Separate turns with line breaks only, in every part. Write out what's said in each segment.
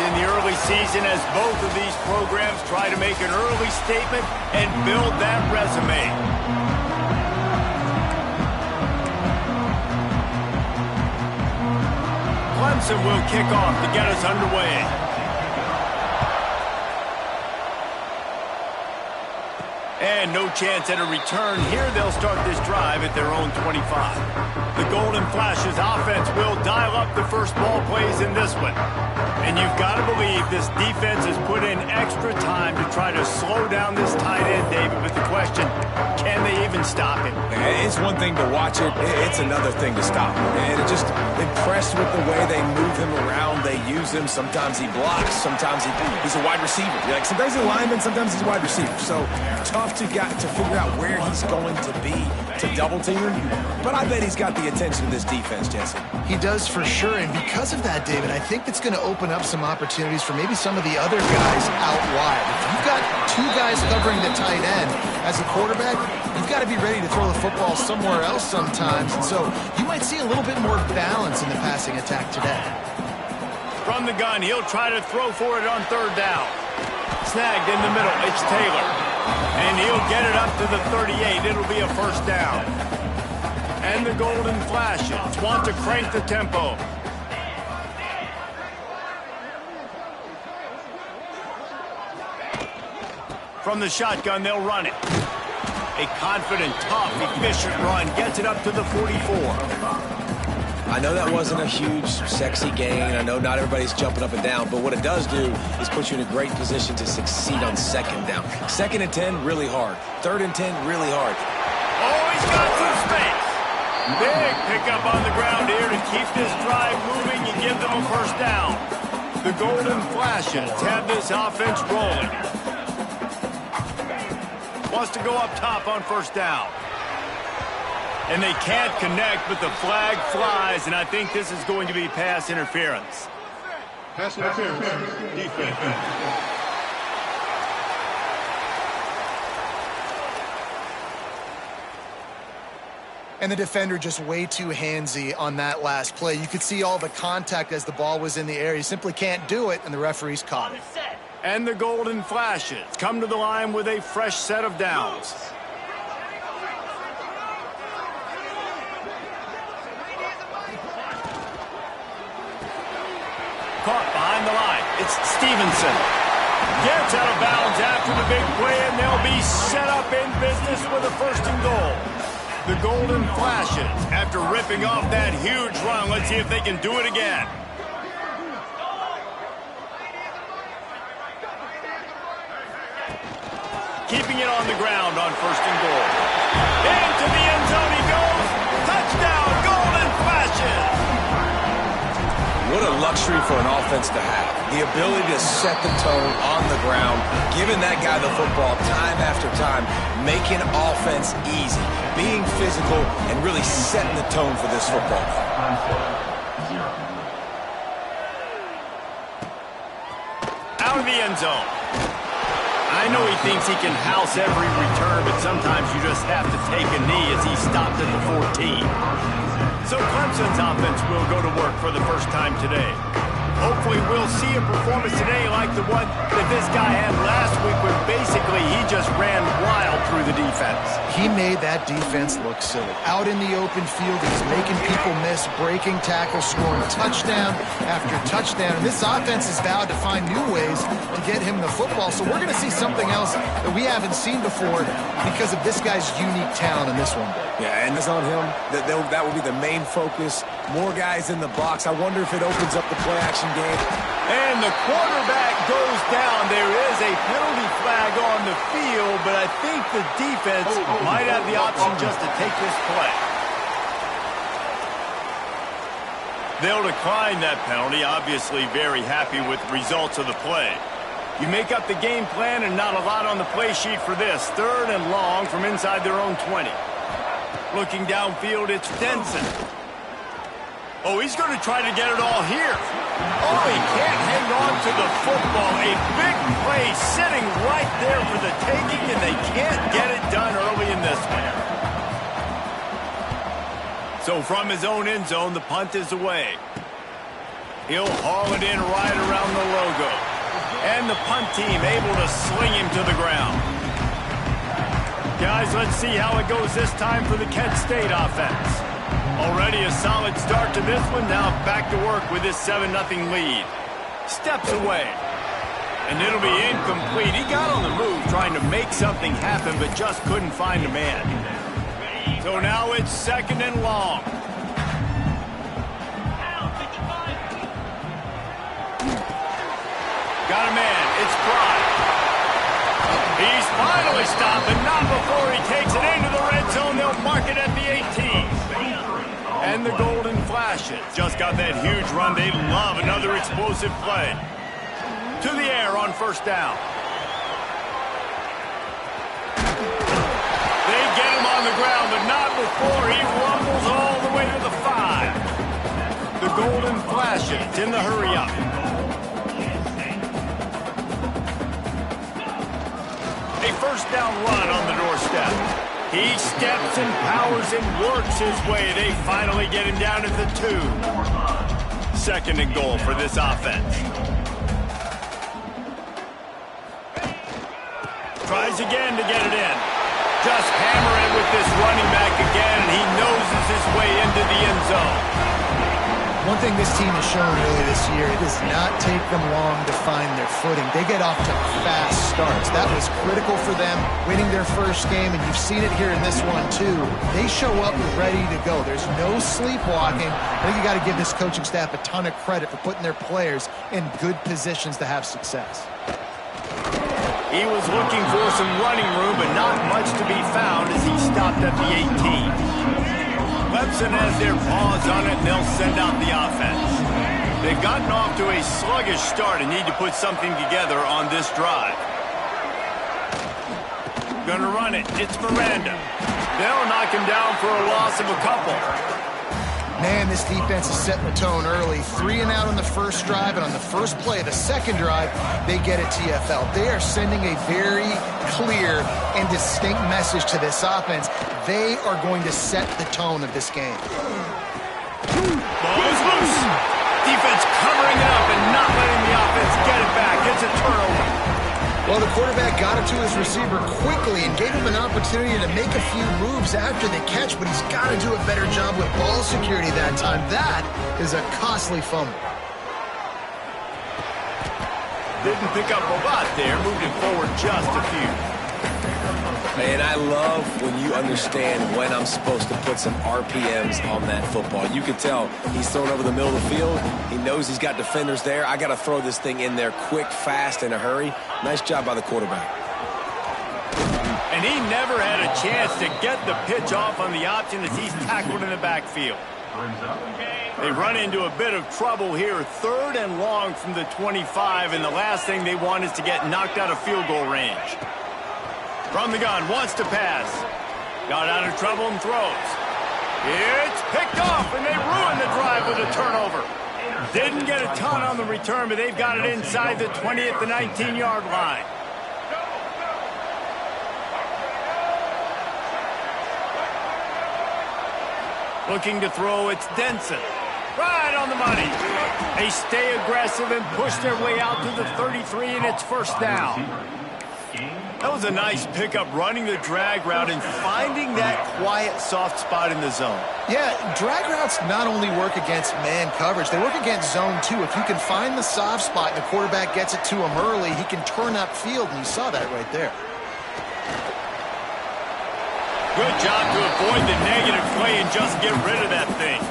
in the early season as both of these programs try to make an early statement and build that resume. Clemson will kick off to get us underway. And no chance at a return here. They'll start this drive at their own 25. The Golden Flashes offense will dial up the first ball plays in this one. And you've got to believe this defense has put in extra time to try to slow down this tight end, David. But the question, can they even stop him?
It's one thing to watch it. It's another thing to stop him. And just impressed with the way they move him around. They use him. Sometimes he blocks. Sometimes he's a wide receiver. Like sometimes he's a lineman. Sometimes he's a wide receiver. So tough to figure out where he's going to be to double team him. But I bet he's got the attention of this defense, Jesse.
He does for sure. And because of that, David, I think it's going to open up some opportunities for maybe some of the other guys out wide. If you've got two guys covering the tight end as a quarterback, you've got to be ready to throw the football somewhere else sometimes. And so you might see a little bit more balance in the passing attack today.
From the gun, he'll try to throw for it on third down. Snagged in the middle, it's Taylor. And he'll get it up to the 38. It'll be a first down. And the Golden Flashes want to crank the tempo. From the shotgun, they'll run it. A confident, tough, efficient run gets it up to the 44.
I know that wasn't a huge, sexy gain. I know not everybody's jumping up and down, but what it does do is put you in a great position to succeed on second down. Second and 10, really hard. Third and 10, really hard.
Oh, he's got some space. Big pickup on the ground here to keep this drive moving and give them a first down. The Golden Flashes have this offense rolling. Wants to go up top on first down. And they can't connect, but the flag flies, and I think this is going to be pass interference.
Pass interference. Defense.
And the defender just way too handsy on that last play. You could see all the contact as the ball was in the air. He simply can't do it, and the referee's caught it.
And the Golden Flashes come to the line with a fresh set of downs. Caught behind the line. It's Stevenson. Gets out of bounds after the big play, and they'll be set up in business with a first and goal. The Golden Flashes, after ripping off that huge run, let's see if they can do it again. Keeping it on the ground on first and goal. Into the end zone he goes. Touchdown, Golden Flashes.
What a luxury for an offense to have. The ability to set the tone on the ground, giving that guy the football time after time, making offense easy, being physical, and really setting the tone for this football game.
Out of the end zone. I know he thinks he can house every return, but sometimes you just have to take a knee as he stopped at the 14. So Clemson's offense will go to work for the first time today. Hopefully we'll see a performance today like the one that this guy had last week when basically he just ran wild through the defense.
He made that defense look silly. Out in the open field, he's making people miss, breaking tackles, scoring touchdown after touchdown. And this offense is vowed to find new ways to get him the football. So we're going to see something else that we haven't seen before because of this guy's unique talent in this one.
Yeah, and it's on him. That will be the main focus. More guys in the box. I wonder if it opens up the play-action game.
And the quarterback goes down. There is a penalty flag on the field, but I think the defense might have the option just to take this play. They'll decline that penalty, obviously very happy with the results of the play. You make up the game plan and not a lot on the play sheet for this. Third and long from inside their own 20. Looking downfield, it's Denson. Oh, he's going to try to get it all here. Oh, he can't hang on to the football. A big play sitting right there for the taking, and they can't get it done early in this one. So from his own end zone, the punt is away. He'll haul it in right around the logo. And the punt team able to sling him to the ground. Guys, let's see how it goes this time for the Kent State offense. Already a solid start to this one. Now back to work with this 7-0 lead. Steps away. And it'll be incomplete. He got on the move trying to make something happen, but just couldn't find a man. So now it's 2nd and long. Got a man. It's Pride. He's finally stopped, but not before he takes it into the red zone. They'll mark it at the 18. And the Golden Flashes just got that huge run. They love another explosive play. To the air on 1st down. They get him on the ground, but not before he rumbles all the way to the 5. The Golden Flashes in the hurry up. A 1st down run on the doorstep. He steps and powers and works his way. They finally get him down at the 2. 2nd and goal for this offense. Tries again to get it in. Just hammer it with this running back again, and he noses his way into the end zone.
One thing this team has shown early this year, it does not take them long to find their footing. They get off to fast starts. That was critical for them, winning their first game, and you've seen it here in this one too. They show up ready to go. There's no sleepwalking. I think you got to give this coaching staff a ton of credit for putting their players in good positions to have success.
He was looking for some running room, but not much to be found as he stopped at the 18. Clemson has their paws on it, and they'll send out the offense. They've gotten off to a sluggish start and need to put something together on this drive. Gonna run it. It's Miranda. They'll knock him down for a loss of a couple.
Man, this defense is setting the tone early. 3 and out on the first drive, and on the first play of the second drive, they get a TFL. They are sending a very clear and distinct message to this offense. They are going to set the tone of this game.
Ball is loose. Defense covering it up and not letting the offense get it back. It's a turnover.
Well, the quarterback got it to his receiver quickly and gave him an opportunity to make a few moves after the catch, but he's got to do a better job with ball security that time. That is a costly fumble.
Didn't pick up a lot there, moving forward just a few.
Man, I love when you understand when I'm supposed to put some RPMs on that football. You can tell he's thrown over the middle of the field. He knows he's got defenders there. I got to throw this thing in there quick, fast, in a hurry. Nice job by the quarterback.
And he never had a chance to get the pitch off on the option as he's tackled in the backfield. They run into a bit of trouble here. 3rd and long from the 25, and the last thing they want is to get knocked out of field goal range. From the gun, wants to pass. Got out of trouble and throws. It's picked off, and they ruin the drive with a turnover. Didn't get a ton on the return, but they've got it inside the 20 at the 19-yard line. Looking to throw, it's Denson. Right on the money. They stay aggressive and push their way out to the 33, and it's 1st down. That was a nice pickup, running the drag route and finding that quiet, soft spot in the zone.
Yeah, drag routes not only work against man coverage, they work against zone too. If you can find the soft spot and the quarterback gets it to him early, he can turn upfield, and you saw that right there.
Good job to avoid the negative play and just get rid of that thing.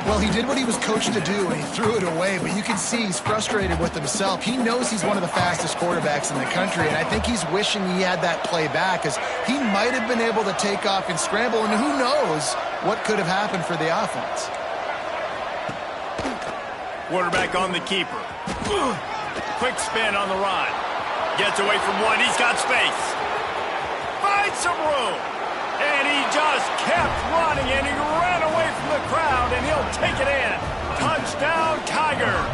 Well, he did what he was coached to do, and he threw it away, but you can see he's frustrated with himself. He knows he's one of the fastest quarterbacks in the country, and I think he's wishing he had that play back, because he might have been able to take off and scramble, and who knows what could have happened for the offense.
Quarterback on the keeper. Quick spin on the run. Gets away from one. He's got space. Finds some room. And he just kept running, and he ran away from the crowd, and he'll take it in. Touchdown, Tigers.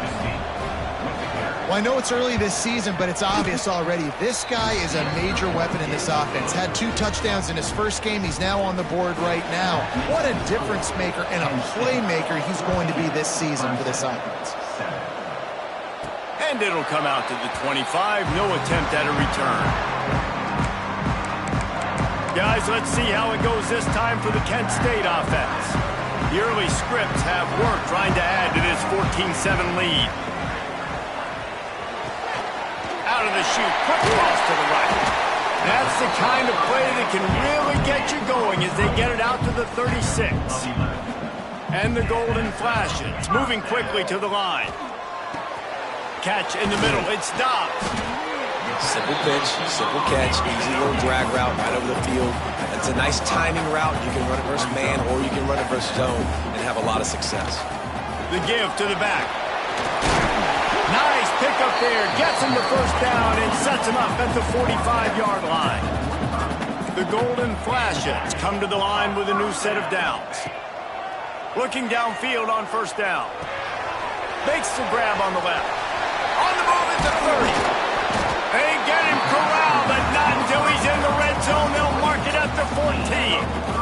Well, I know it's early this season, but it's obvious already. This guy is a major weapon in this offense. Had 2 touchdowns in his first game. He's now on the board right now. What a difference maker and a playmaker he's going to be this season for this offense.
And it'll come out to the 25. No attempt at a return. Guys, let's see how it goes this time for the Kent State offense. The early scripts have worked trying to add to this 14-7 lead. Out of the chute, quick cross to the right. That's the kind of play that can really get you going as they get it out to the 36. And the golden flashes, moving quickly to the line. Catch in the middle, it stops.
Simple pitch, simple catch, easy little drag route right over the field. It's a nice timing route. You can run it versus man or you can run it versus zone and have a lot of success.
The give to the back. Nice pick up there, gets him the first down and sets him up at the 45-yard line. The golden flashes come to the line with a new set of downs. Looking downfield on first down. Makes the grab on the left. On the move at the 30. They get him corralled, but not until he's in the red zone. They'll mark it at the 14.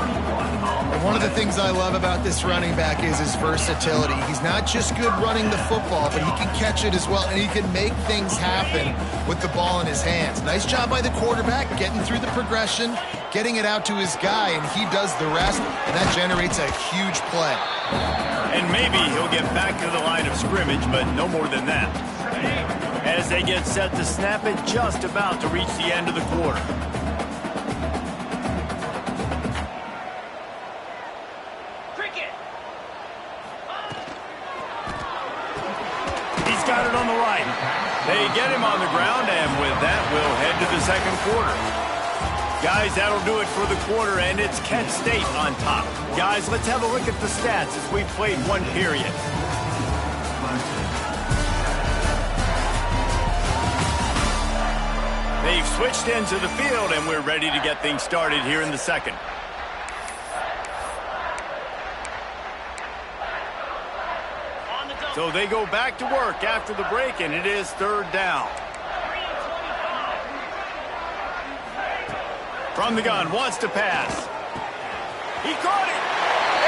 One of the things I love about this running back is his versatility. He's not just good running the football, but he can catch it as well, and he can make things happen with the ball in his hands. Nice job by the quarterback, getting through the progression, getting it out to his guy, and he does the rest, and that generates a huge play.
And maybe he'll get back to the line of scrimmage, but no more than that. As they get set to snap it, just about to reach the end of the quarter. He's got it on the right. They get him on the ground, and with that, we'll head to the second quarter. Guys, that'll do it for the quarter, and it's Kent State on top. Guys, let's have a look at the stats as we've played one period. They've switched into the field, and we're ready to get things started here in the second. So they go back to work after the break, and it is third down. From the gun, wants to pass. He caught it!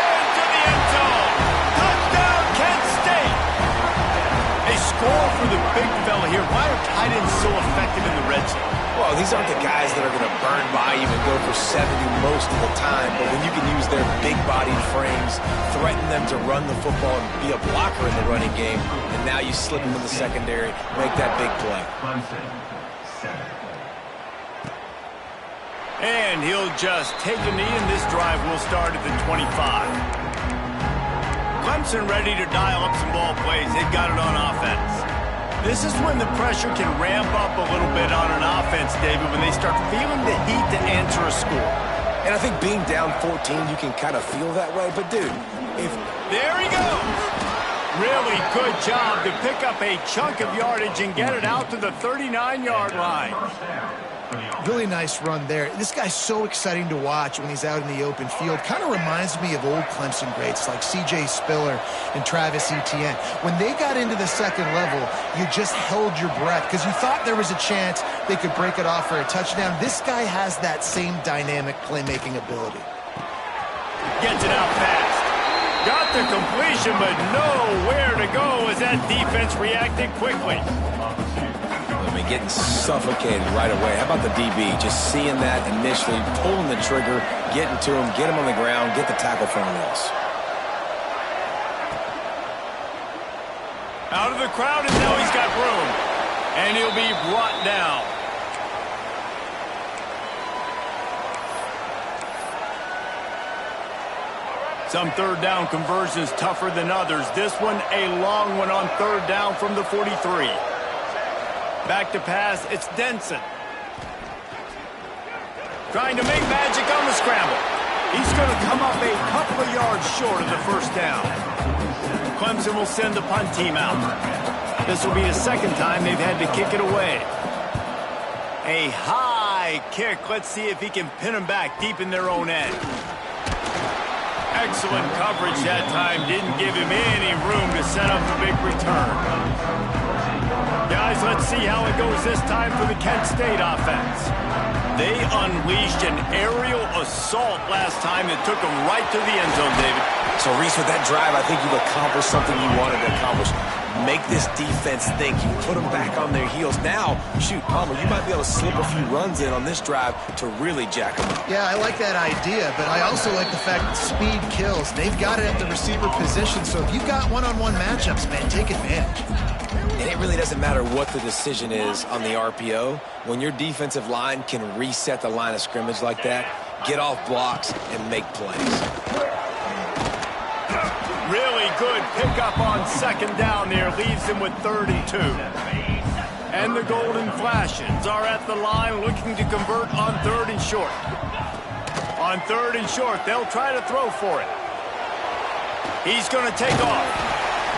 Into the end zone! Touchdown, Kent State! A score for the big fella here. Why are tight ends so effective in the red zone?
Well, these aren't the guys that are going to burn by you and go for 70 most of the time, but when you can use their big-bodied frames, threaten them to run the football and be a blocker in the running game, and now you slip them in the secondary, make that big play.
And he'll just take a knee, and this drive will start at the 25. Clemson ready to dial up some ball plays. They've got it on offense. This is when the pressure can ramp up a little bit on an offense, David, when they start feeling the heat to answer a score.
And I think being down 14, you can kind of feel that way. But, dude, if...
There he goes! Really good job to pick up a chunk of yardage and get it out to the 39-yard line.
Really nice run there. This guy's so exciting to watch when he's out in the open field. Kind of reminds me of old Clemson greats like C.J. Spiller and Travis Etienne. When they got into the second level, you just held your breath because you thought there was a chance they could break it off for a touchdown. This guy has that same dynamic playmaking ability.
Gets it out fast. Got the completion, but nowhere to go as that defense reacted quickly.
Getting suffocated right away. How about the DB? Just seeing that initially, pulling the trigger, getting to him, get him on the ground, get the tackle for a loss.
Out of the crowd, and now he's got room. And he'll be brought down. Some third down conversions tougher than others. This one, a long one on third down from the 43. Back to pass, it's Denson. Trying to make magic on the scramble. He's going to come up a couple of yards short of the first down. Clemson will send the punt team out. This will be the second time they've had to kick it away. A high kick. Let's see if he can pin them back deep in their own end. Excellent coverage that time. Didn't give him any room to set up the big return. Guys, guys. Let's see how it goes this time for the Kent State offense. They unleashed an aerial assault last time that took them right to the end zone, David.
So, Reese, with that drive, I think you've accomplished something you wanted to accomplish. Make this defense think. You put them back on their heels. Now, shoot, Palmer, you might be able to slip a few runs in on this drive to really jack them up.
Yeah, I like that idea, but I also like the fact that speed kills. They've got it at the receiver position, so if you've got one-on-one matchups, man, take advantage.
And it really doesn't matter what the decision is on the RPO. When your defensive line can reset the line of scrimmage like that, get off blocks and make plays.
Really good pickup on second down there. Leaves them with 32. And the Golden Flashes are at the line looking to convert on 3rd and short. On 3rd and short, they'll try to throw for it. He's going to take off.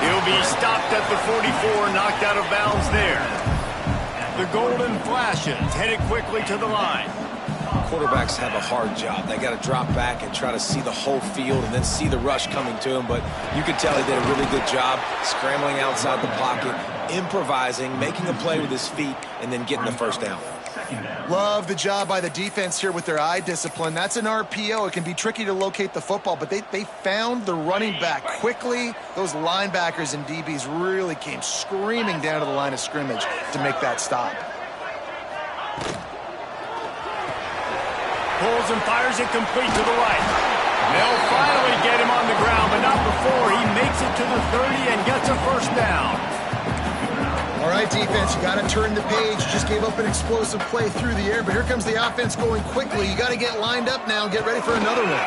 He'll be stopped at the 44, knocked out of bounds there. The Golden Flashes headed quickly to the line.
Quarterbacks have a hard job. They got to drop back and try to see the whole field and then see the rush coming to him. But you could tell he did a really good job scrambling outside the pocket, improvising, making a play with his feet, and then getting the first down.
Love the job by the defense here with their eye discipline. That's an RPO. It can be tricky to locate the football, but they found the running back quickly. Those linebackers and DBs really came screaming down to the line of scrimmage to make that stop.
Pulls and fires it complete to the right. They'll finally get him on the ground, but not before he makes it to the 30 and gets a first down.
All right, defense, you got to turn the page. You just gave up an explosive play through the air, but here comes the offense going quickly. You got to get lined up now and get ready for another one.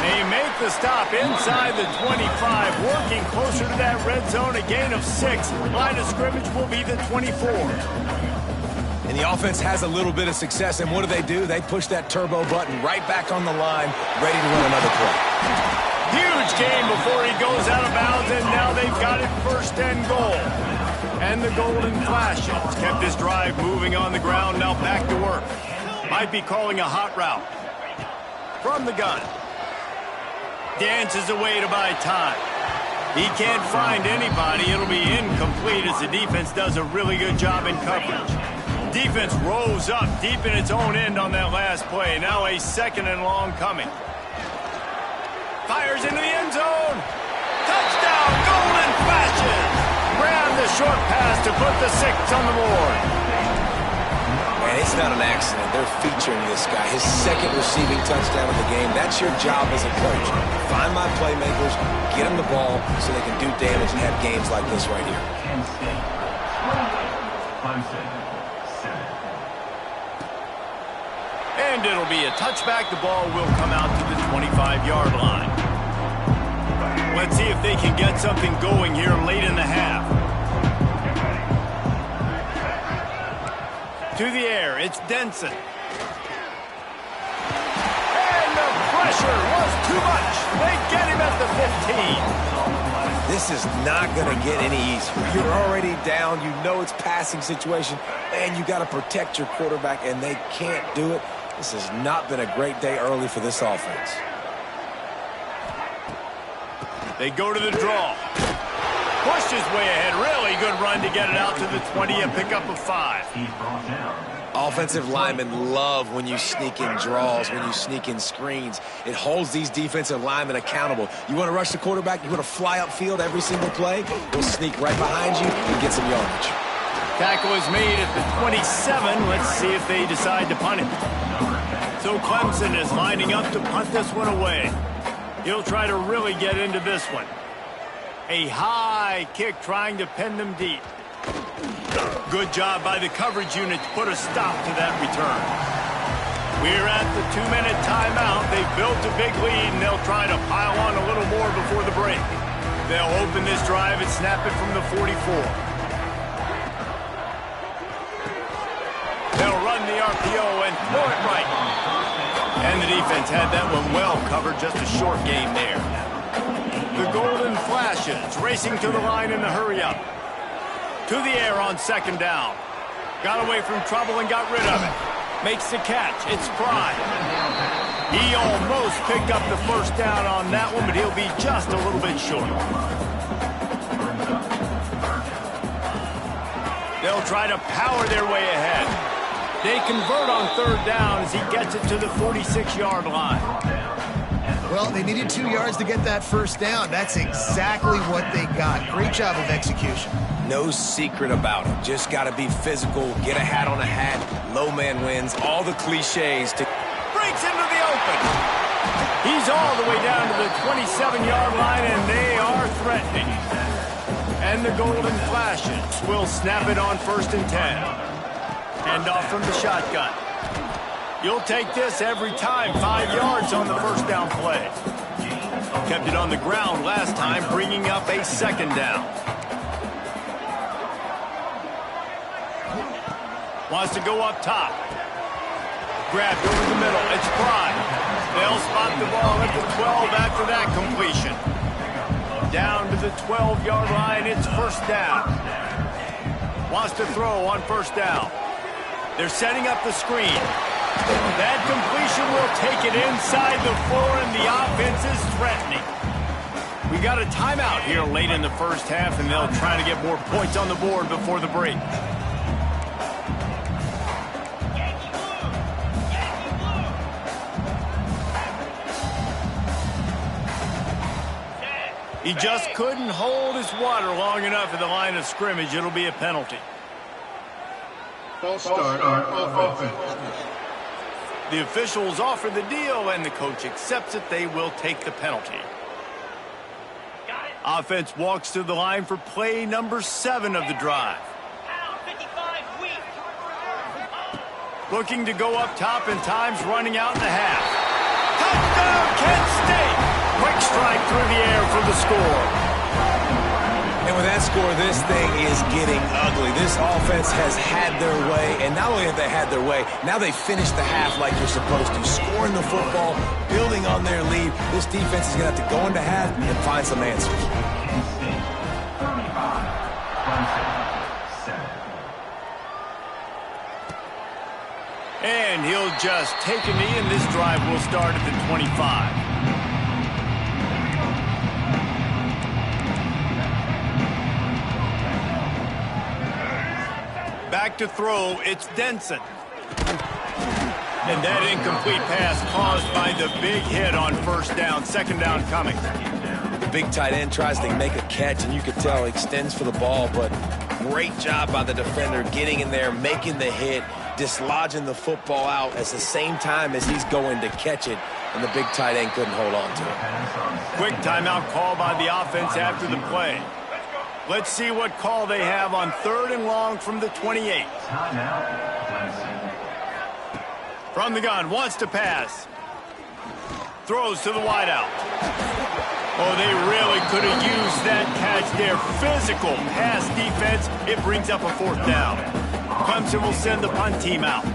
They make the stop inside the 25, working closer to that red zone, a gain of 6. Line of scrimmage will be the 24.
And the offense has a little bit of success, and what do? They push that turbo button right back on the line, ready to run another play.
Huge gain before he goes out of bounds, and now they've got it 1st and goal. And the Golden Flashes kept this drive moving on the ground, now back to work. Might be calling a hot route. From the gun. Dances away to buy time. He can't find anybody. It'll be incomplete as the defense does a really good job in coverage. Defense rose up deep in its own end on that last play. Now a 2nd and long coming. Fires into the end zone. Touchdown, Golden Flashes. Ran the short pass to put the 6 on the board.
And it's not an accident. They're featuring this guy. His 2nd receiving touchdown of the game. That's your job as a coach. Find my playmakers, get them the ball so they can do damage and have games like this right here.
And it'll be a touchback. The ball will come out to the 25-yard line. Let's see if they can get something going here late in the half. To the air, it's Denson. And the pressure was too much. They get him at the 15.
This is not going to get any easier. You're already down. You know it's passing situation. And you got to protect your quarterback, and they can't do it. This has not been a great day early for this offense.
They go to the draw. Pushed his way ahead. Really good run to get it out to the 20, a pickup of 5.
Offensive linemen love when you sneak in draws, when you sneak in screens. It holds these defensive linemen accountable. You want to rush the quarterback, you want to fly upfield every single play, he'll sneak right behind you and get some yardage.
Tackle is made at the 27. Let's see if they decide to punt it. So Clemson is lining up to punt this one away. He'll try to really get into this one. A high kick trying to pin them deep. Good job by the coverage unit to put a stop to that return. We're at the 2-minute timeout. They've built a big lead, and they'll try to pile on a little more before the break. They'll open this drive and snap it from the 44. They'll run the RPO and throw it right. And the defense had that one well covered, just a short game there. The Golden Flashes racing to the line in the hurry-up. To the air on 2nd down. Got away from trouble and got rid of it. Makes the catch. It's Fry. He almost picked up the first down on that one, but he'll be just a little bit short. They'll try to power their way ahead. They convert on third down as he gets it to the 46-yard line.
Well, they needed 2 yards to get that first down. That's exactly what they got. Great job of execution.
No secret about it. Just got to be physical, get a hat on a hat, low man wins, all the cliches to...
Breaks into the open. He's all the way down to the 27-yard line, and they are threatening. And the golden flashes will snap it on 1st and 10. Hand off from the shotgun. You'll take this every time. 5 yards on the first down play. Kept it on the ground last time, bringing up a 2nd down. Wants to go up top. Grabbed over the middle. It's Pride. They'll spot the ball at the 12 after that completion. Down to the 12-yard line. It's 1st down. Wants to throw on 1st down. They're setting up the screen. That completion will take it inside the 4, and the offense is threatening. We got a timeout here late in the first half, and they'll try to get more points on the board before the break. He just couldn't hold his water long enough at the line of scrimmage. It'll be a penalty.
False start on offense.
The officials offer the deal, and the coach accepts it. They will take the penalty. Offense walks to the line for play number 7 of the drive. Looking to go up top, and time's running out in the half. Touchdown, Kent State! Quick strike through the air for the score.
And with that score, this thing is getting ugly. This offense has had their way, and not only have they had their way, now they finished the half like you're supposed to, scoring the football, building on their lead. This defense is going to have to go into half and find some answers.
And he'll just take a knee, and this drive will start at the 25. Back to throw, it's Denson. And that incomplete pass caused by the big hit on 1st down. 2nd down coming.
The big tight end tries to make a catch, and you could tell he extends for the ball, but great job by the defender getting in there, making the hit, dislodging the football out at the same time as he's going to catch it, and the big tight end couldn't hold on to it.
Quick timeout call by the offense after the play. Let's see what call they have on 3rd and long from the 28. From the gun, wants to pass. Throws to the wideout. Oh, they really could have used that catch there. Physical pass defense. It brings up a 4th down. Clemson will send the punt team out.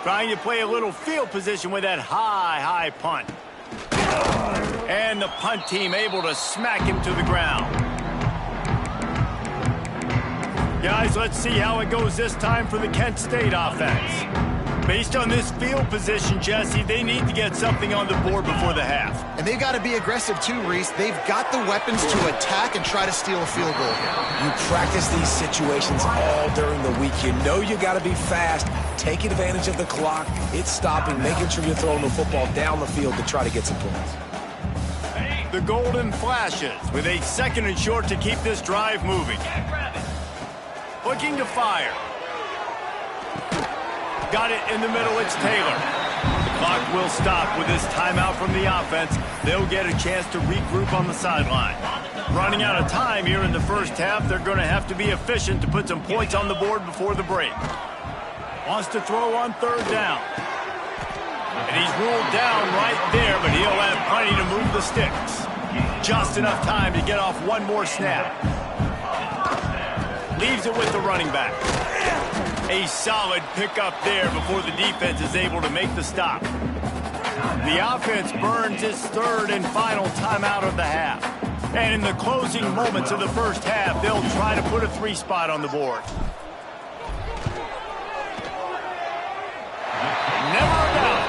Trying to play a little field position with that high punt. And the punt team able to smack him to the ground. Guys, let's see how it goes this time for the Kent State offense. Based on this field position, Jesse, they need to get something on the board before the half.
And they've got to be aggressive too, Reese. They've got the weapons to attack and try to steal a field goal.
You practice these situations all during the week. You know you got to be fast, take advantage of the clock. It's stopping, making sure you're throwing the football down the field to try to get some points.
The golden flashes with a 2nd and short to keep this drive moving. Looking to fire. Got it in the middle, it's Taylor. The clock will stop with this timeout from the offense. They'll get a chance to regroup on the sideline. Running out of time here in the first half, they're going to have to be efficient to put some points on the board before the break. Wants to throw on 3rd down. And he's ruled down right there, but he'll have plenty to move the sticks. Just enough time to get off one more snap. Leaves it with the running back. A solid pickup there before the defense is able to make the stop. The offense burns its 3rd and final timeout of the half. And in the closing moments of the first half, they'll try to put a 3 spot on the board. Never a doubt.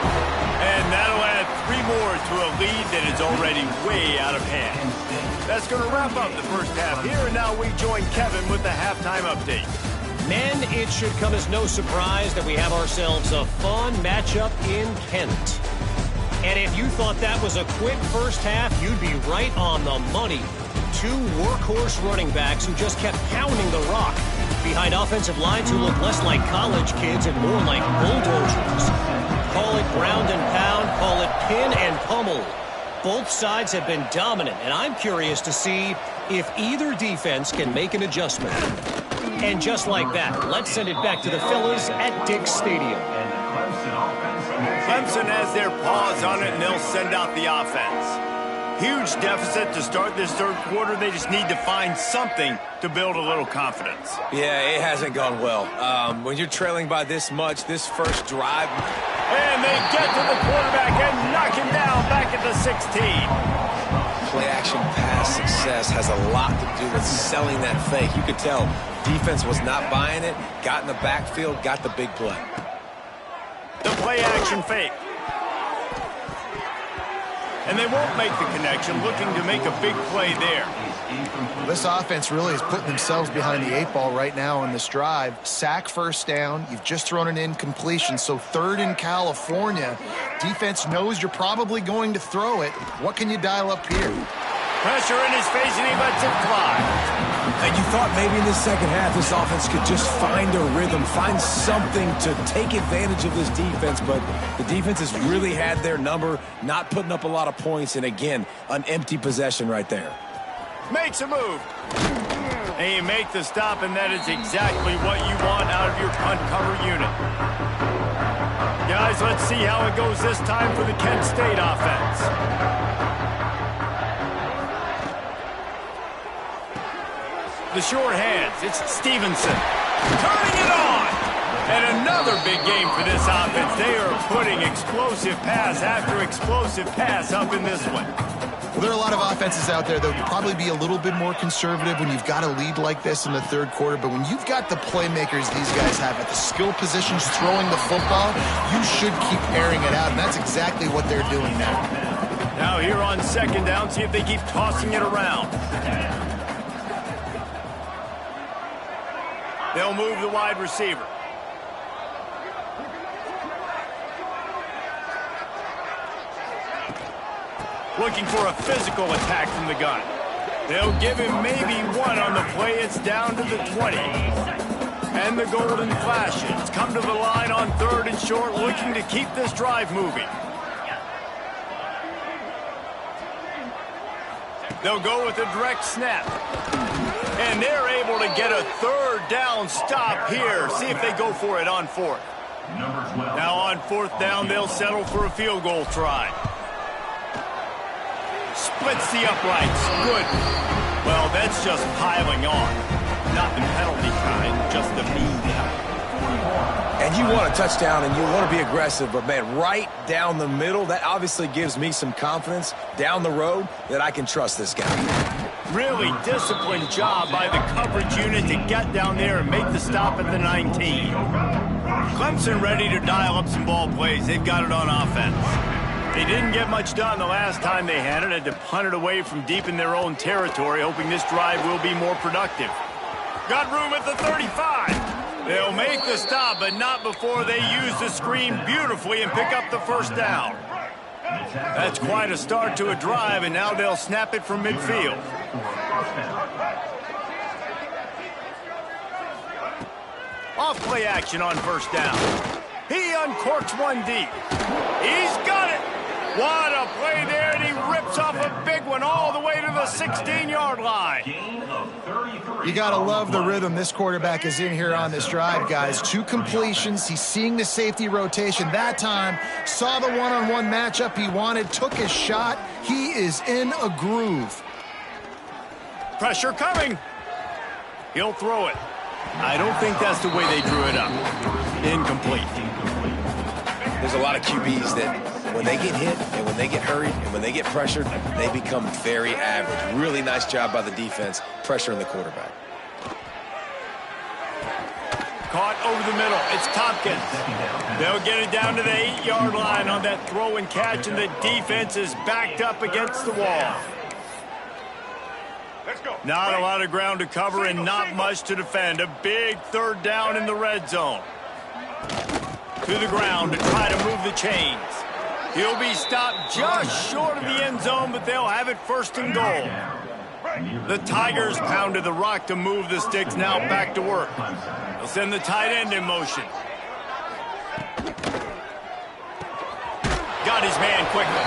And that'll add 3 more to a lead that is already way out of hand. That's going to wrap up the first half here, and now we join Kevin with the halftime update.
Men, it should come as no surprise that we have ourselves a fun matchup in Kent. And if you thought that was a quick first half, you'd be right on the money. Two workhorse running backs who just kept pounding the rock behind offensive lines who look less like college kids and more like bulldozers. Call it ground and pound, call it pin and pummel. Both sides have been dominant, and I'm curious to see if either defense can make an adjustment. And just like that, let's send it back to the fellas at Dick's Stadium.
Clemson has their paws on it, and they'll send out the offense. Huge deficit to start this third quarter. They just need to find something to build a little confidence.
Yeah, it hasn't gone well. When you're trailing by this much, this first drive...
And they get to the quarterback and knock him down back at the 16.
Play-action pass success has a lot to do with selling that fake. You could tell defense was not buying it, got in the backfield, got the big play.
The play-action fake. And they won't make the connection, looking to make a big play there.
This offense really is putting themselves behind the 8 ball right now on this drive. Sack first down. You've just thrown an incompletion, so third in California. Defense knows you're probably going to throw it. What can you dial up here?
Pressure in his face, and he lets it fly.
And you thought maybe in the second half this offense could just find a rhythm, find something to take advantage of this defense, but the defense has really had their number, not putting up a lot of points, and again, an empty possession right there.
Makes a move. And you make the stop, and that is exactly what you want out of your punt cover unit. Guys, let's see how it goes this time for the Kent State offense. The short hands, it's Stevenson. Turning it on! And another big game for this offense. They are putting explosive pass after explosive pass up in this one.
Well, there are a lot of offenses out there that would probably be a little bit more conservative when you've got a lead like this in the third quarter, but when you've got the playmakers these guys have at the skill positions throwing the football, you should keep airing it out, and that's exactly what they're doing now.
Now here on second down, see if they keep tossing it around. They'll move the wide receiver. Looking for a physical attack from the gun. They'll give him maybe one on the play. It's down to the 20. And the golden flashes come to the line on third and short, looking to keep this drive moving. They'll go with a direct snap. And they're able to get a third down stop here. See if they go for it on fourth. Now on fourth down, they'll settle for a field goal try. Splits the uprights. Good. Well, that's just piling on. Not the penalty kind, just the mean kind.
And you want a touchdown and you want to be aggressive, but man, right down the middle, that obviously gives me some confidence down the road that I can trust this guy.
Really disciplined job by the coverage unit to get down there and make the stop at the 19. Clemson ready to dial up some ball plays. They've got it on offense. They didn't get much done the last time they had it. Had to punt it away from deep in their own territory, hoping this drive will be more productive. Got room at the 35. They'll make the stop, but not before they use the screen beautifully and pick up the first down. That's quite a start to a drive, and now they'll snap it from midfield. Off play action on first down. He uncorks one deep. He's got it. What a play there, and he rips off a big one all the way to the 16-yard line.
You got to love the rhythm this quarterback is in here on this drive, guys. 2 completions. He's seeing the safety rotation. That time, saw the one-on-one matchup he wanted, took his shot. He is in a groove.
Pressure coming. He'll throw it. I don't think that's the way they drew it up. Incomplete.
There's a lot of QBs that when they get hit and when they get hurried and when they get pressured, they become very average. Really nice job by the defense pressuring the quarterback.
caught over the middle. It's Tompkins. They'll get it down to the 8-yard line on that throw and catch, and the defense is backed up against the wall. Not a lot of ground to cover and not much to defend. A big third down in the red zone. To the ground to try to move the chains. He'll be stopped just short of the end zone, but they'll have it first and goal. The Tigers pounded the rock to move the sticks, now back to work. They'll send the tight end in motion. Got his man quickly.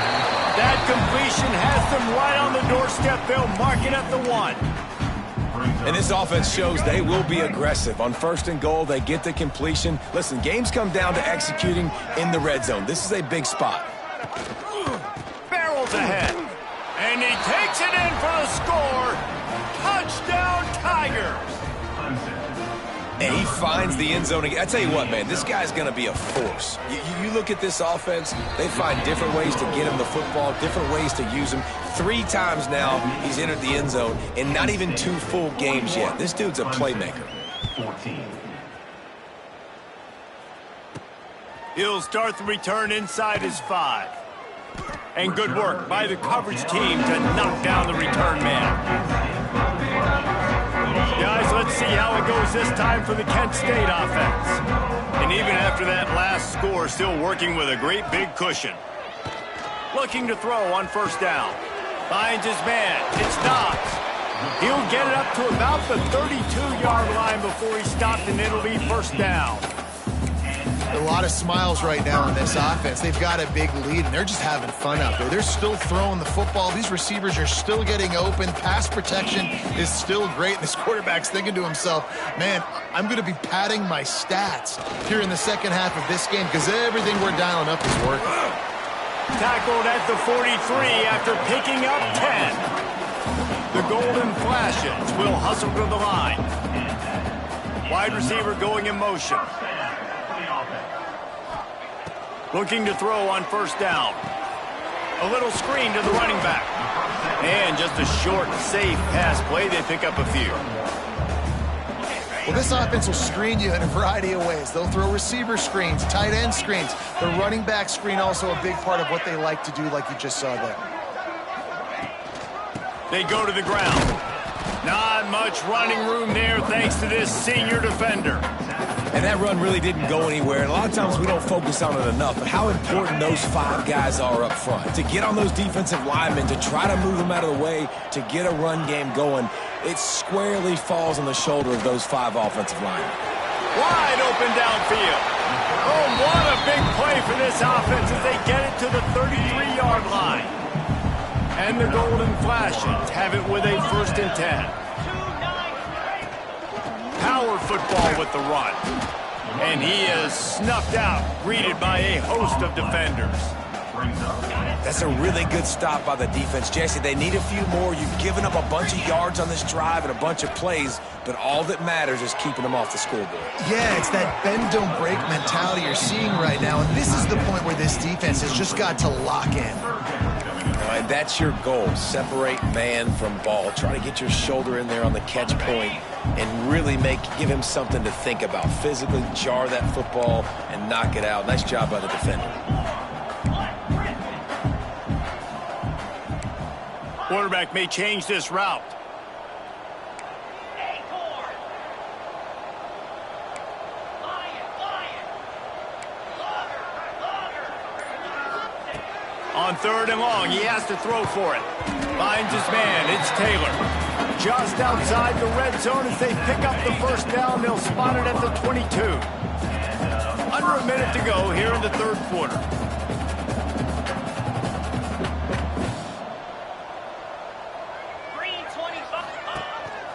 That completion has them right on the doorstep. They'll mark it at the 1.
And this offense shows they will be aggressive. On first and goal, they get the completion. Listen, games come down to executing in the red zone. This is a big spot.
Barrels ahead. And he takes it in for the score. Touchdown, Tigers.
And he finds the end zone again. I tell you what, man, this guy's going to be a force. You look at this offense, they find different ways to get him the football, different ways to use him. 3 times now he's entered the end zone, and not even 2 full games yet. This dude's a playmaker.
He'll start the return inside his 5. And good work by the coverage team to knock down the return man. Guys, let's see how it goes this time for the Kent State offense. And even after that last score, still working with a great big cushion. Looking to throw on first down. Finds his man. It's Dobbs. He'll get it up to about the 32-yard line before he stopped, and it'll be first down.
A lot of smiles right now in this offense. They've got a big lead, and they're just having fun out there. They're still throwing the football. These receivers are still getting open. Pass protection is still great. And this quarterback's thinking to himself, man, I'm going to be padding my stats here in the second half of this game because everything we're dialing up is working.
Tackled at the 43 after picking up 10. The Golden Flashes will hustle to the line. Wide receiver going in motion. Looking to throw on first down. A little screen to the running back. And just a short, safe pass play. They pick up a few.
Well, this offense will screen you in a variety of ways. They'll throw receiver screens, tight end screens. The running back screen also a big part of what they like to do, like you just saw there.
They go to the ground. Not much running room there thanks to this senior defender.
And that run really didn't go anywhere. And a lot of times we don't focus on it enough, but how important those 5 guys are up front. To get on those defensive linemen, to try to move them out of the way, to get a run game going, it squarely falls on the shoulder of those 5 offensive linemen.
Wide open downfield. Oh, what a big play for this offense as they get it to the 33-yard line. And the Golden Flashes have it with a first and 10. Power football with the run. And he is snuffed out, greeted by a host of defenders.
That's a really good stop by the defense. Jesse, they need a few more. You've given up a bunch of yards on this drive and a bunch of plays, but all that matters is keeping them off the scoreboard.
Yeah, it's that bend, don't break mentality you're seeing right now, and this is the point where this defense has just got to lock in.
All right, that's your goal. Separate man from ball. Try to get your shoulder in there on the catch point and really give him something to think about. Physically jar that football and knock it out. Nice job by the defender.
Quarterback may change this route. On third and long, he has to throw for it. Finds his man. It's Taylor. Just outside the red zone as they pick up the first down. They'll spot it at the 22. Under a minute to go here in the third quarter.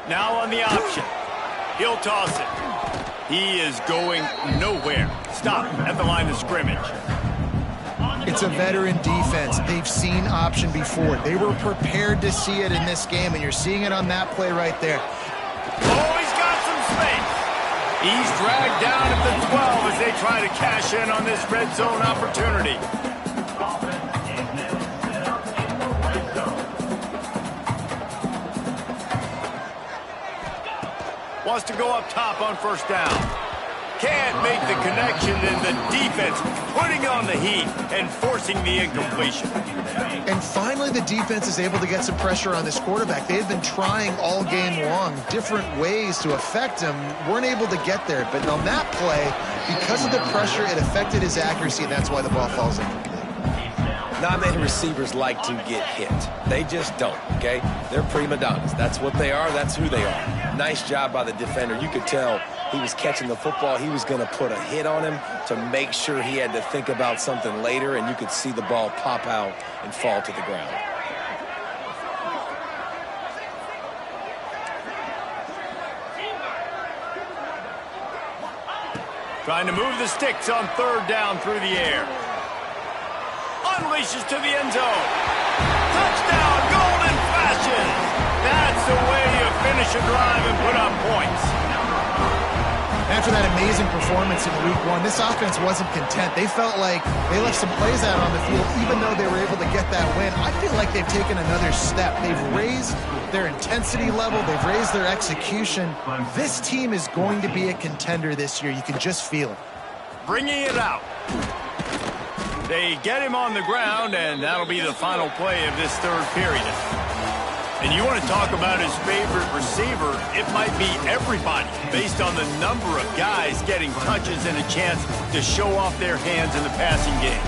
Now on the option. He'll toss it. He is going nowhere. Stop at the line of scrimmage.
It's a veteran defense. They've seen option before. They were prepared to see it in this game, and you're seeing it on that play right there.
Oh, he's got some space. He's dragged down at the 12 as they try to cash in on this red zone opportunity. Wants to go up top on first down. can't make the connection, and the defense putting on the heat and forcing the incompletion.
And finally, the defense is able to get some pressure on this quarterback. They had been trying all game long different ways to affect him, weren't able to get there. But on that play, because of the pressure, it affected his accuracy, and that's why the ball falls incomplete.
Not many receivers like to get hit. They just don't, okay? They're prima donnas. That's what they are. That's who they are. Nice job by the defender. You could tell he was catching the football. He was going to put a hit on him to make sure he had to think about something later, and you could see the ball pop out and fall to the ground.
Trying to move the sticks on third down through the air. Unleashes to the end zone. Touchdown, Golden Flashes. That's the way you finish a drive and put up points.
After that amazing performance in week one, this offense wasn't content. They felt like they left some plays out on the field, even though they were able to get that win. I feel like they've taken another step. They've raised their intensity level. They've raised their execution. This team is going to be a contender this year. You can just feel it.
Bringing it out. They get him on the ground, and that'll be the final play of this third period. And you want to talk about his favorite receiver, it might be everybody, based on the number of guys getting touches and a chance to show off their hands in the passing game.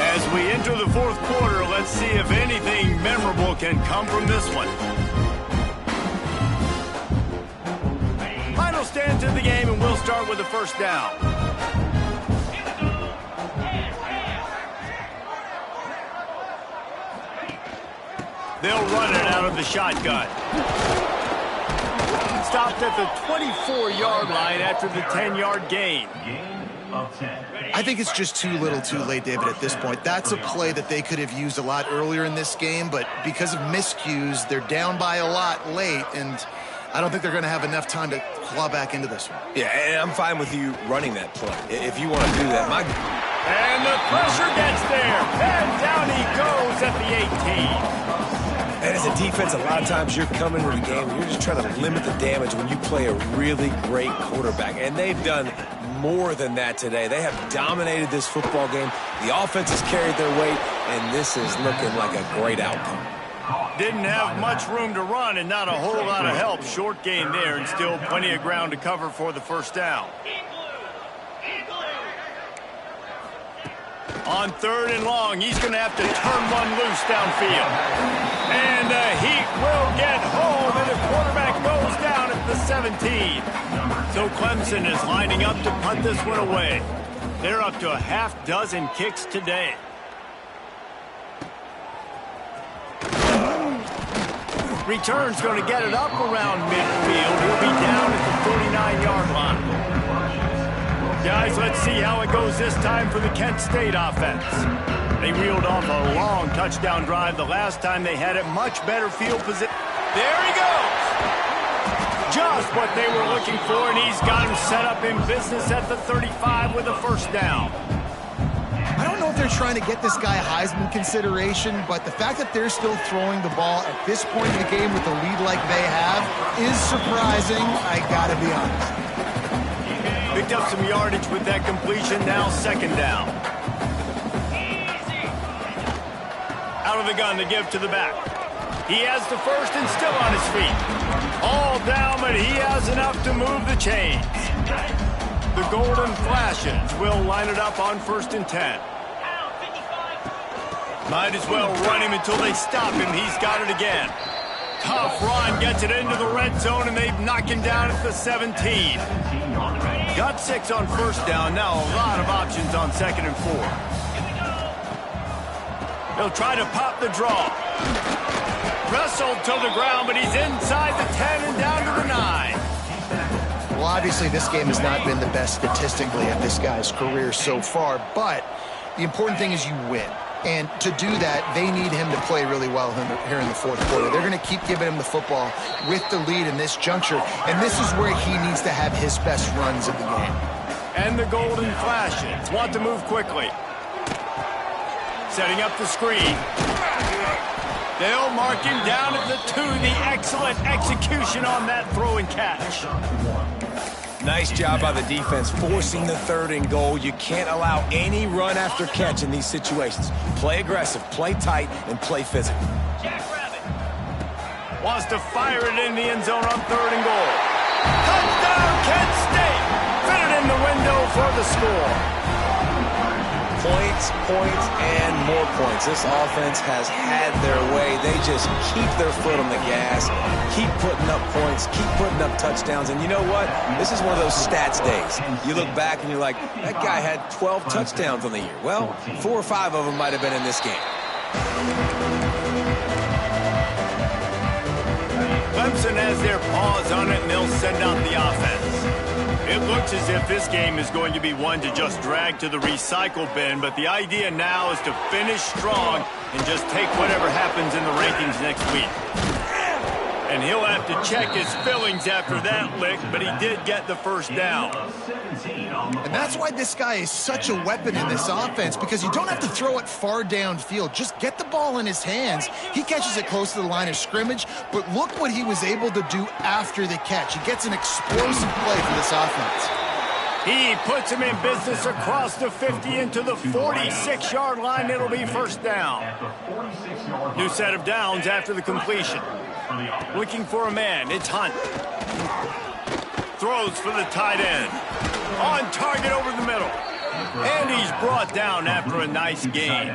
As we enter the fourth quarter, let's see if anything memorable can come from this one. Final stands in the game, and we'll start with the first down. They'll run it out of the shotgun. Stopped at the 24-yard line after the 10-yard gain.
I think it's just too little too late, David, at this point. That's a play that they could have used a lot earlier in this game, but because of miscues, they're down by a lot late, and I don't think they're going to have enough time to claw back into this one.
Yeah, and I'm fine with you running that play. If you want to do that,
And the pressure gets there, and down he goes at the 18.
And as a defense, a lot of times you're coming to the game and you're just trying to limit the damage when you play a really great quarterback. And they've done more than that today. They have dominated this football game. The offense has carried their weight, and this is looking like a great outcome.
Didn't have much room to run and not a whole lot of help. Short gain there, and still plenty of ground to cover for the first down. On third and long, he's going to have to turn one loose downfield. And the Heat will get home, and the quarterback goes down at the 17. So Clemson is lining up to punt this one away. They're up to a half dozen kicks today. Return's going to get it up around midfield. He'll be down at the 49-yard line. Guys, let's see how it goes this time for the Kent State offense. They reeled off a long touchdown drive the last time they had it. Much better field position. There he goes. Just what they were looking for, and he's got him set up in business at the 35 with a first down.
I don't know if they're trying to get this guy Heisman consideration, but the fact that they're still throwing the ball at this point in the game with the lead like they have is surprising, I gotta be honest.
Picked up some yardage with that completion, now second down. Out of the gun to give to the back. He has the first and still on his feet. All down, but he has enough to move the chains. The Golden Flashes will line it up on 1st and 10. Might as well run him until they stop him. He's got it again. Tough run, gets it into the red zone, and they knock him down at the 17. Got 6 on first down. Now a lot of options on 2nd and 4. He'll try to pop the draw. Wrestled to the ground, but he's inside the 10 and down to the 9.
Well, obviously this game has not been the best statistically of this guy's career so far, but the important thing is you win. And to do that, they need him to play really well here in the fourth quarter. They're going to keep giving him the football with the lead in this juncture, and this is where he needs to have his best runs of the game.
And the Golden Flashes want to move quickly. Setting up the screen. They'll mark him down at the 2. The excellent execution on that throw and catch.
Nice job by the defense forcing the 3rd and goal. You can't allow any run after catch in these situations. Play aggressive, play tight, and play physical.
Jackrabbit wants to fire it in the end zone on 3rd and goal. Touchdown, Kent State! Fit it in the window for the score.
Points, points, and more points. This offense has had their way. They just keep their foot on the gas, keep putting up points, keep putting up touchdowns. And you know what? This is one of those stats days. You look back and you're like, that guy had 12 touchdowns on the year. Well, 4 or 5 of them might have been in this game.
Clemson has their paws on it, and they'll send out the offense. It looks as if this game is going to be one to just drag to the recycle bin, but the idea now is to finish strong and just take whatever happens in the rankings next week. And he'll have to check his fillings after that lick, but he did get the first down.
And that's why this guy is such a weapon in this offense, because you don't have to throw it far downfield. Just get the ball in his hands. He catches it close to the line of scrimmage, but look what he was able to do after the catch. He gets an explosive play for this offense.
He puts him in business across the 50 into the 46-yard line. It'll be first down. New set of downs after the completion. Looking for a man. It's Hunt. Throws for the tight end. On target over the middle. And he's brought down after a nice gain.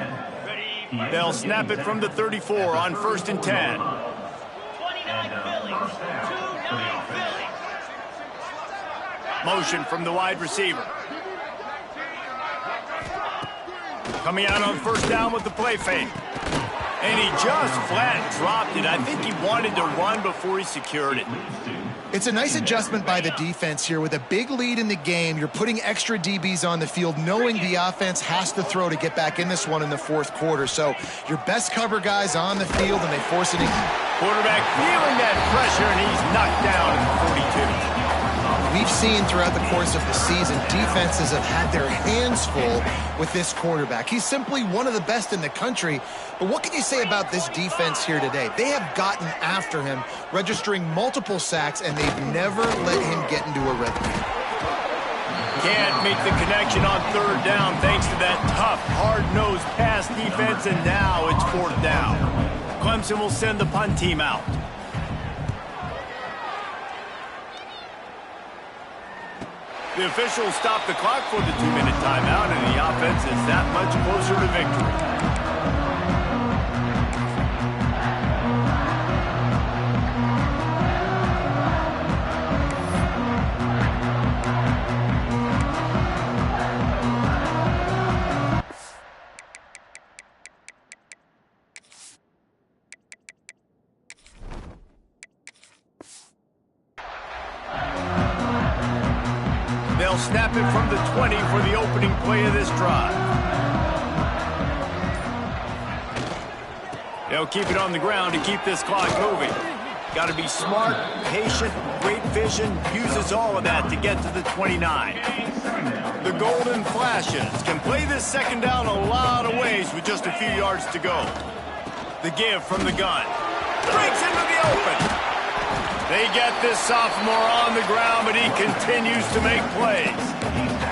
They'll snap it from the 34 on 1st and 10.
29 Philly. 2-9 Philly.
Motion from the wide receiver. Coming out on 1st down with the play fake. And he just flat dropped it. I think he wanted to run before he secured it.
It's a nice adjustment by the defense here. With a big lead in the game, you're putting extra DBs on the field, knowing the offense has to throw to get back in this one in the 4th quarter. So your best cover guys on the field, and they force it in.
Quarterback feeling that pressure, and he's knocked down at the 42.
We've seen throughout the course of the season, defenses have had their hands full with this quarterback. He's simply one of the best in the country. But what can you say about this defense here today? They have gotten after him, registering multiple sacks, and they've never let him get into a rhythm.
Can't make the connection on 3rd down thanks to that tough, hard-nosed pass defense, and now it's 4th down. Clemson will send the punt team out. The officials stop the clock for the 2-minute timeout, and the offense is that much closer to victory. They'll snap it from the 20 for the opening play of this drive. They'll keep it on the ground to keep this clock moving. Got to be smart, patient, great vision, uses all of that to get to the 29. The Golden Flashes can play this 2nd down a lot of ways with just a few yards to go. The give from the gun. Breaks into the open. They get this sophomore on the ground, but he continues to make plays.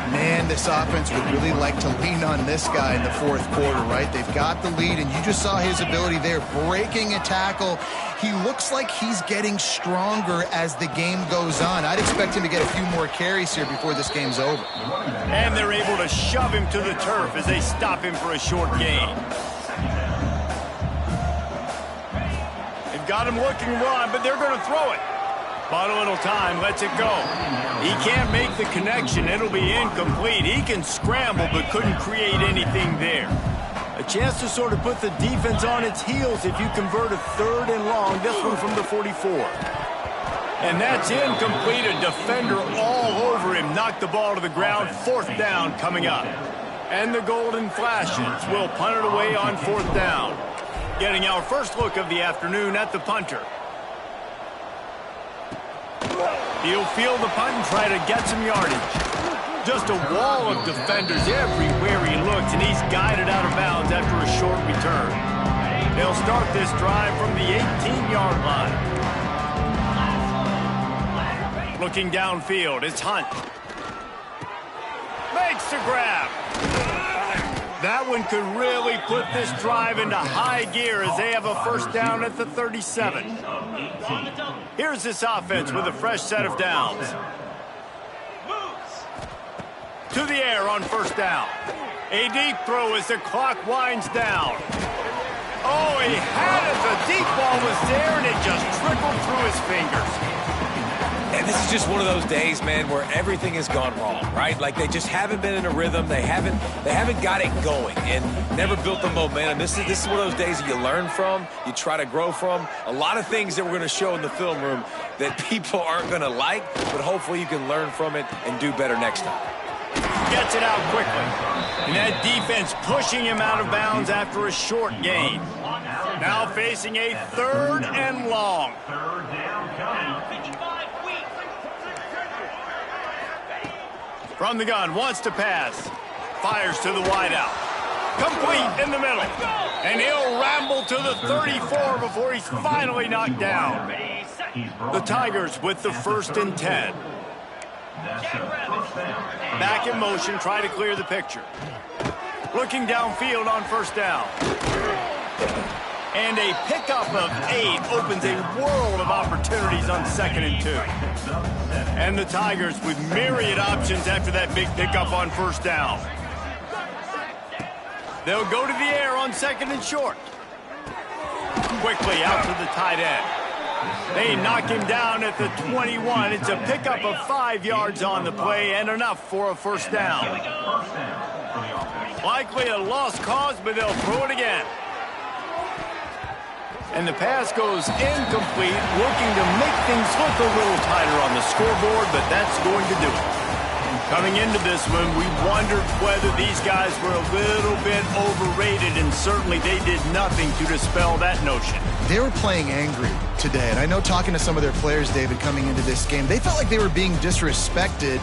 Man, this offense would really like to lean on this guy in the 4th quarter, right? They've got the lead, and you just saw his ability there, breaking a tackle. He looks like he's getting stronger as the game goes on. I'd expect him to get a few more carries here before this game's over.
And they're able to shove him to the turf as they stop him for a short gain. They've got him looking run, but they're going to throw it. Bought a little time, lets it go. He can't make the connection. It'll be incomplete. He can scramble, but couldn't create anything there. A chance to sort of put the defense on its heels if you convert a 3rd and long. This one from the 44. And that's incomplete. A defender all over him. Knocked the ball to the ground. 4th down coming up. And the Golden Flashes will punt it away on 4th down. Getting our first look of the afternoon at the punter. He'll field the punt and try to get some yardage. Just a wall of defenders everywhere he looks, and he's guided out of bounds after a short return. They'll start this drive from the 18-yard line. Looking downfield, it's Hunt. Makes the grab. That one could really put this drive into high gear as they have a first down at the 37. Here's this offense with a fresh set of downs. To the air on first down. A deep throw as the clock winds down. Oh, he had it. The deep ball was there, and it just trickled through his fingers.
And this is just one of those days, man, where everything has gone wrong, right? Like they just haven't been in a rhythm. They haven't got it going and never built the momentum. This is one of those days that you learn from, you try to grow from. A lot of things that we're going to show in the film room that people aren't going to like, but hopefully you can learn from it and do better next time.
Gets it out quickly. And that defense pushing him out of bounds after a short gain. Now facing a 3rd and long. From the gun, wants to pass. Fires to the wideout. Complete in the middle. And he'll ramble to the 34 before he's finally knocked down. The Tigers with the 1st and 10. Back in motion, try to clear the picture. Looking downfield on first down. And a pickup of 8 opens a world of opportunities on 2nd and 2. And the Tigers with myriad options after that big pickup on first down. They'll go to the air on 2nd and short. Quickly out to the tight end. They knock him down at the 21. It's a pickup of 5 yards on the play and enough for a first down. Likely a lost cause, but they'll throw it again. And the pass goes incomplete, looking to make things look a little tighter on the scoreboard, but that's going to do it. Coming into this one, we wondered whether these guys were a little bit overrated, and certainly they did nothing to dispel that notion.
They were playing angry today, and I know talking to some of their players, David, coming into this game, they felt like they were being disrespected.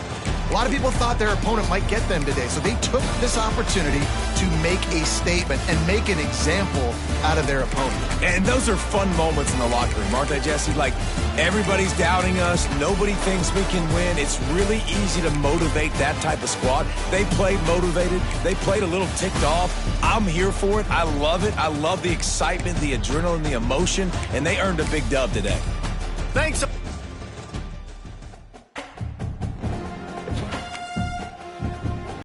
A lot of people thought their opponent might get them today, so they took this opportunity to make a statement and make an example out of their opponent.
And those are fun moments in the locker room, aren't they, Jesse? Like, everybody's doubting us. Nobody thinks we can win. It's really easy to motivate that type of squad. They played motivated. They played a little ticked off. I'm here for it. I love it. I love the excitement, the adrenaline, the emotion, and they earned a big dub today.
Thanks.